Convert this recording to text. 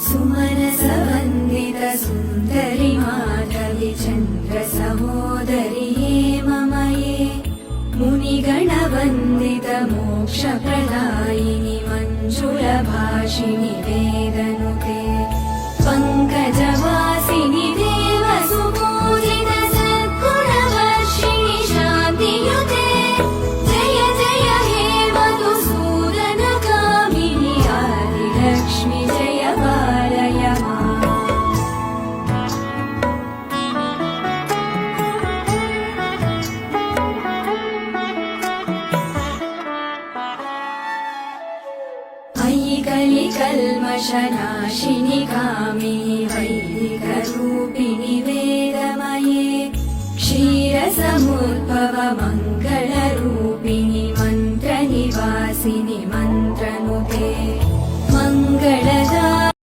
सुमनसवन्दित सुन्दरि माधवि चन्द्र सहोदरि हेममये मुनिगणवन्दित मोक्षप्रदायिनि मञ्जुलभाषिणि वेदनुते पङ्कजवासिनि देवसुपूजित सद्गुणवर्षिणि शान्तियुते जय जय हे मधुसूदनकामिनि आदिलक्ष्मि जय पालय माम्। अयि कलिकल्मषनाशिनि कामिनि वैदिकरूपिणि वेदमये क्षीरसमुद्भव